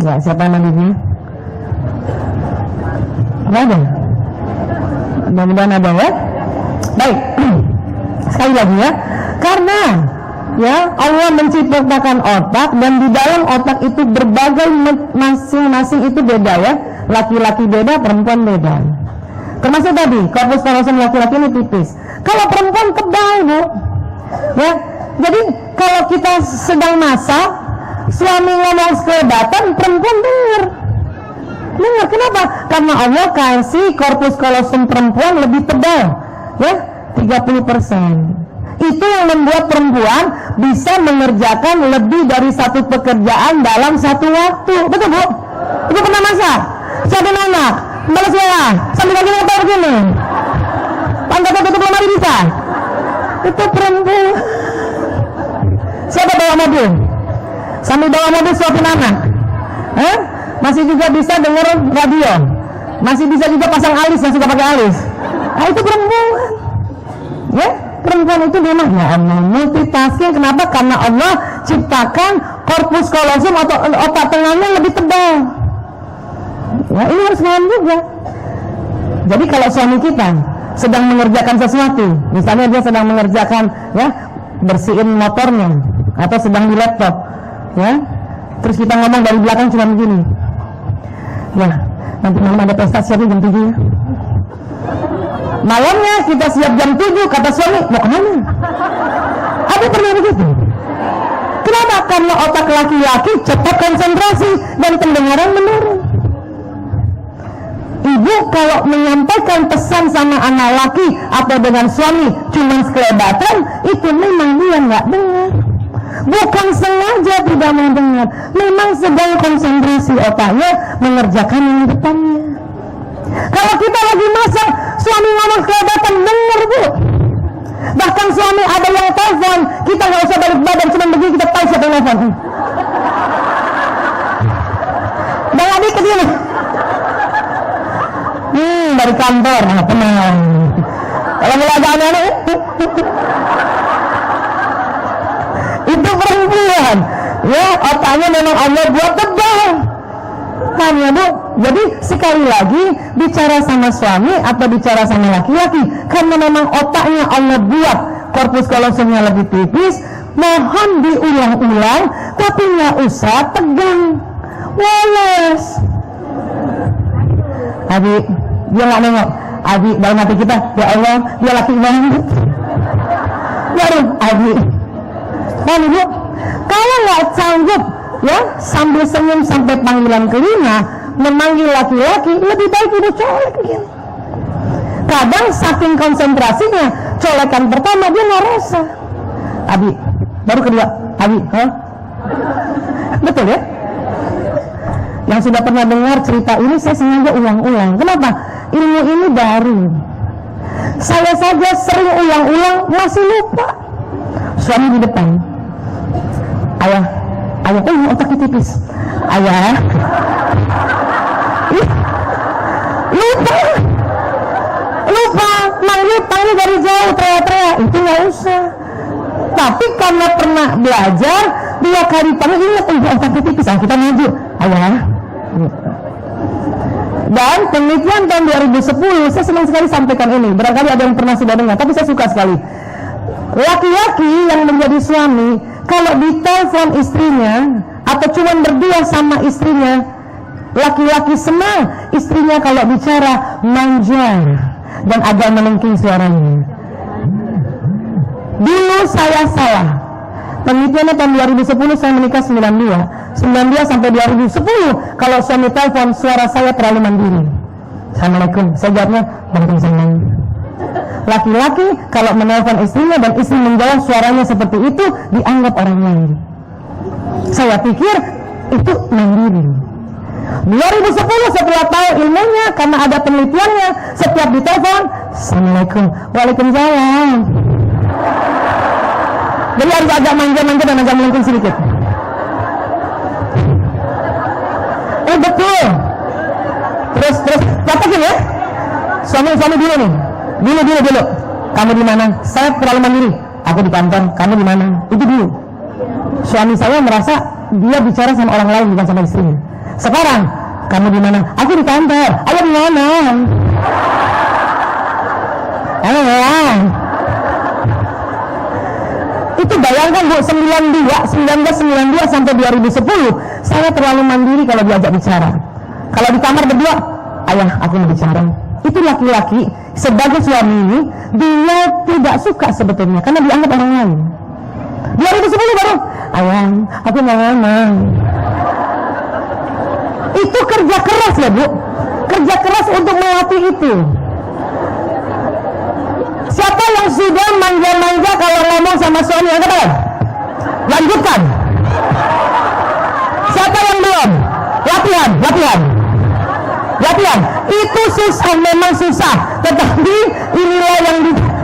Ya, siapa namanya? Ada? Mudah-mudahan ada ya. Baik. Sekali lagi ya. Karena ya Allah menciptakan otak, dan di dalam otak itu berbagai, masing-masing itu beda ya. Laki-laki beda, perempuan beda. Termasuk tadi korpus kallosum laki-laki ini tipis. Kalau perempuan tebal, Bu. Ya. Jadi kalau kita sedang masak, suami ngomong sekelebatan, perempuan dengar. Kenapa? Karena Allah kasih korpus kallosum perempuan lebih tebal, ya, 30%. Itu yang membuat perempuan bisa mengerjakan lebih dari satu pekerjaan dalam satu waktu. Betul, Bu? Ibu pernah masak? Siapin anak, balas WA, sambil lagi motor gini, pantat tutup lemari bisa. Itu perempuan. Siapa bawa mobil? Sambil bawa mobil suapin anak. Masih juga bisa denger radio, masih bisa juga pasang alis yang suka pakai alis. Nah, itu perempuan. Ya, perempuan itu memang ya Allah multitasking. Kenapa? Karena Allah ciptakan korpus kallosum atau otak tengahnya lebih tebal. Ya, ini harus paham juga. Jadi kalau suami kita sedang mengerjakan sesuatu, misalnya dia sedang mengerjakan ya bersihin motornya atau sedang di laptop, ya, terus kita ngomong dari belakang cuma begini, ya nanti malam ada pesta, siapin jam 7 ya. Malamnya kita siap jam 7, kata suami, mau kemana? Ada pernah begitu? Kenapa? Karena otak laki-laki cepat konsentrasi dan pendengaran menurun. Ibu kalau menyampaikan pesan sama anak laki atau dengan suami cuma sekelebatan, itu memang dia nggak dengar. Bukan sengaja tidak mau dengar, memang sedang konsentrasi otaknya mengerjakan yang depannya. Kalau kita lagi masak, suami ngomong sekelebatan, dengar, Bu. Bahkan suami ada yang telepon, kita nggak usah balik badan, cuma begini kita tahu siapa yang telepon. Bang Adi ke dia. Dari kantor, tenang. Kalau mulai ada aneh-aneh, itu perempuan. Ya, otaknya memang Allah buat tebal. Kan ya, Bu? Jadi sekali lagi bicara sama suami atau bicara sama laki-laki, karena memang otaknya Allah buat korpus kallosumnya lebih tipis, mohon diulang-ulang, tapi nggak usah tegang. Woles. Abi, dia nggak nengok. Abi dalam hati kita, ya Allah, dia laki banget. Baru Abi. Dan Ibu, kalau nggak sanggup, ya sambil senyum sampai panggilan kelima, memanggil laki-laki, lebih baik Ibu colek dia. Kadang saking konsentrasinya, colekan pertama dia nggak rasa. Abi, baru kedua, Abi, betul ya? Yang sudah pernah dengar cerita ini, saya sengaja ulang-ulang. Kenapa? Ilmu ini baru. Saya saja sering ulang-ulang, masih lupa. Suami di depan, ayah, otaknya tipis. Ayah, lupa, manggil dari jauh, teriak-teriak, itu nggak usah. Tapi karena pernah belajar, 2 kali panggil, ingat, otaknya tipis, kita maju, ayah. Dan penelitian tahun 2010, saya senang sekali sampaikan ini, barangkali ada yang pernah sudah dengar, tapi saya suka sekali. Laki-laki yang menjadi suami, kalau ditelepon istrinya atau cuma berdua sama istrinya, laki-laki senang istrinya kalau bicara manjar dan agak menengking suaranya. Dulu saya salah. Penelitiannya tahun 2010, saya menikah 92 sampai 2010, kalau suami telepon suara saya terlalu mandiri. Assalamualaikum, saya jawabnya waalaikumsalam. Laki-laki kalau menelpon istrinya dan istri menjawab suaranya seperti itu, dianggap orang lain. Saya pikir itu mandiri. 2010 setelah tahu ilmunya, karena ada penelitiannya, setiap ditelepon Assalamualaikum, waalaikumsalam. Jadi harus agak manja-manja dan agak melengking sedikit. Betul. Terus katakan ya, suami dulu nih. Dulu. Kamu di mana? Saya terlalu mandiri. Aku di kantor. Kamu di mana? Itu dulu. Suami saya merasa dia bicara sama orang lain, bukan sama istrinya. Sekarang kamu di mana? Aku di kantor. Ayah di mana? Itu bayangkan Bu, 1992 sampai 2010 saya terlalu mandiri kalau diajak bicara. Kalau di kamar berdua, ayah aku mau bicara. Itu laki-laki sebagai suami ini dia tidak suka sebetulnya karena dianggap orang lain. 2010 baru, ayah aku mau ngomong. Itu kerja keras ya Bu, kerja keras untuk melatih itu. Siapa yang sudah manja-manja kalau ngomong sama suami? Angkat tangan. Lanjutkan. Siapa yang belum? Latihan. Itu susah, memang susah. Tetapi inilah yang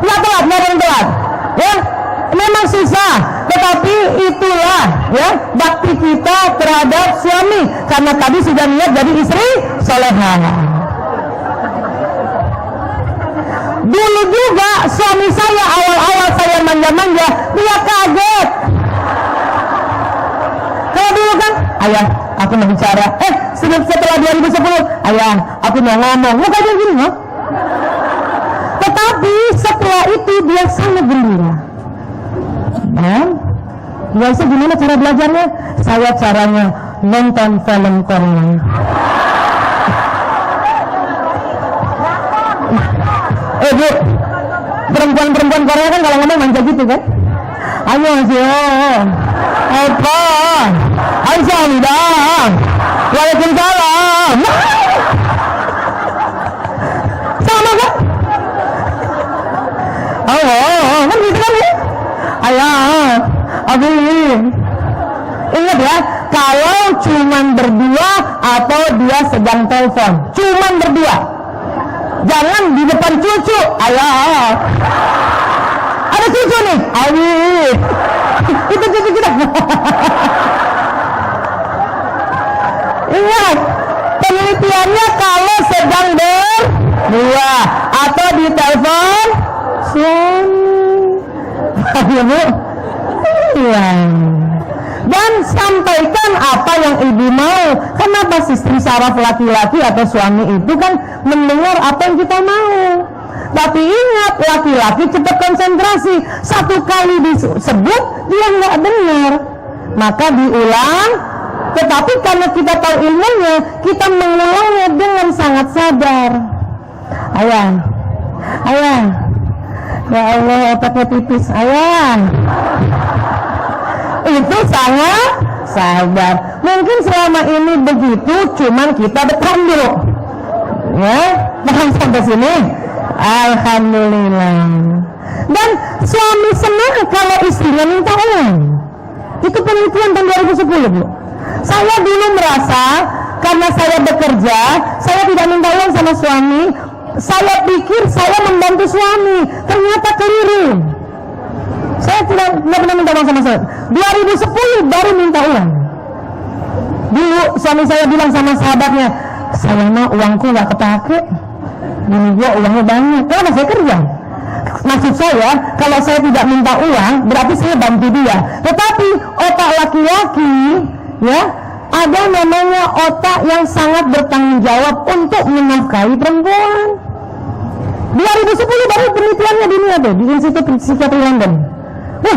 nggak telat. Ya, memang susah. Tetapi itulah ya bakti kita terhadap suami. Karena tadi sudah niat jadi istri solehah. Dulu juga suami saya awal-awal saya manja-manja, dia kaget. Kalau dulu kan, ayah aku mau bicara. Setelah 2010, ayah aku mau ngomong. Mukanya gini, no? Tetapi setelah itu dia sangat gembira. Biasa gimana cara belajarnya? Saya caranya nonton film Korea. Bu, perempuan Korea kan kalau ngomong manja gitu kan? Annyeonghaseyo. Apa? Kamsahamnida. Waalaikumsalam. Sama kan? Kan gitu kan ya? Ayah, aku ingat ya, kalau cuman berdua atau dia sedang telepon, cuman berdua. Jangan di depan cucu. Ayah, ada cucu nih. Awi, itu cucu kita. Ingat, penelitiannya kalau sedang berdua atau di telepon suami. Ya Bu, iya. Dan sampaikan apa yang ibu mau. Kenapa istri saraf laki-laki atau suami itu kan mendengar apa yang kita mau. Tapi ingat, laki-laki cepat konsentrasi. Satu kali disebut dia nggak dengar, maka diulang. Tetapi karena kita tahu ilmunya, kita mengulangnya dengan sangat sadar. Ayah, ya Allah, otaknya tipis. Ayah, itu sangat sadar. Mungkin selama ini begitu, cuman kita bertanduk. Ya, paham sampai sini? Alhamdulillah. Dan suami senang kalau istrinya minta uang. Itu penelitian tahun 2010 Bu. Saya dulu merasa karena saya bekerja, saya tidak minta uang sama suami. Saya pikir saya membantu suami, ternyata keliru. Saya tidak pernah minta uang sama saya. 2010 baru minta uang. Dulu suami saya bilang sama sahabatnya, saya mah uangku nggak kepake, ini dia uangnya banyak. Karena saya kerja. Maksud saya, kalau saya tidak minta uang, berarti saya bantu dia. Tetapi otak laki-laki, ya, ada namanya otak yang sangat bertanggung jawab untuk menafkahi perempuan. 2010 baru penelitiannya di dunia tuh, di Institut Psikiatri London.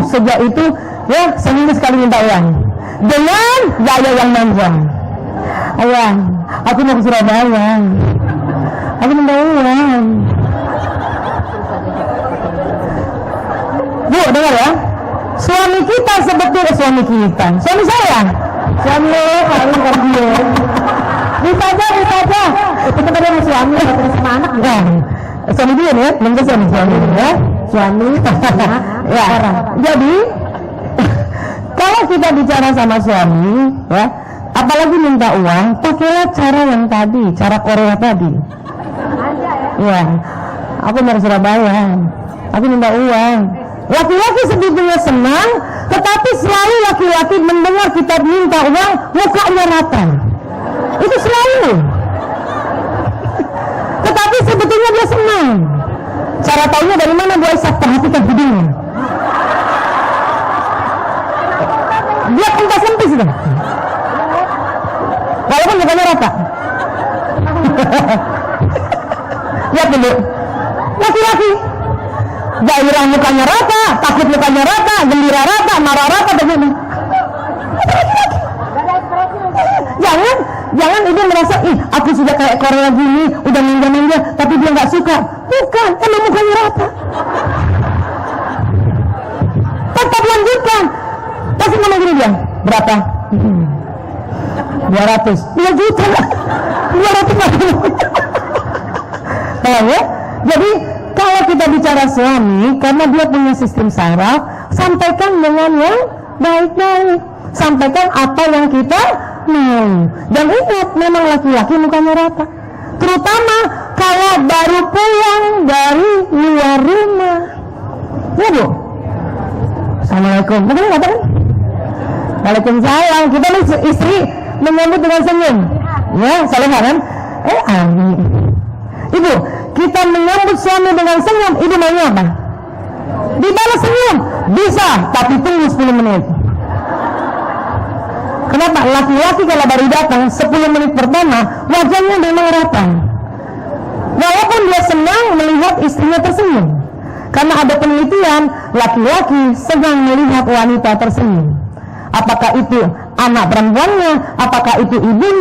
Sejak itu ya seminggu sekali minta uang dengan gaya yang manja. Ayah, aku mau ke Surabaya, aku minta uang. Bu, dengar ya, suami kita sebetulnya suami saya, suami kalau kerja bisa aja itu kan ada suami atau sama anak ya. Suami dia ya, mungkin suami ya, suami ya. Jadi kalau kita bicara sama suami ya, apalagi minta uang, pakailah cara yang tadi, cara Korea tadi. Ya, aku mau ke Surabaya, aku minta uang. Laki-laki sebetulnya senang, tetapi selalu laki-laki mendengar kita minta uang, mukanya rata. Itu selalu. Tetapi sebetulnya dia senang. Cara tahunya dari mana Bu Aisyah? Perhatikan hidungnya. Dia kempes itu. Walaupun bukan rata? Lihat dulu, laki-laki gairah mukanya rata, takut mukanya rata, gembira rata, marah rata, begini. Jangan ibu merasa, ih aku sudah kayak Korea gini, udah manja-manja, tapi dia nggak suka. Bukan, emang mukanya rata. Tetap lanjutkan. Pasti ngomong gini dia, berapa? 200, 2 juta, 200. Tahu ya? Jadi kalau kita bicara suami, karena dia punya sistem saraf, sampaikan dengan yang baik-baik. Sampaikan apa yang kita mau. Dan ingat, memang laki-laki mukanya rata. Terutama kalau baru pulang dari luar rumah. Ya Bu? Assalamualaikum. Betul nggak kan? Waalaikumsalam. Kita nih istri menyambut dengan senyum. Ya, saling kan? Amin. Ibu, kita menyambut suami dengan senyum. Ibu maunya apa? Dibalas senyum. Bisa, tapi tunggu 10 menit. Kenapa? Laki-laki kalau baru datang 10 menit pertama wajahnya memang rata, walaupun dia senang melihat istrinya tersenyum. Karena ada penelitian, laki-laki senang melihat wanita tersenyum. Apakah itu anak perempuannya, apakah itu ibunya,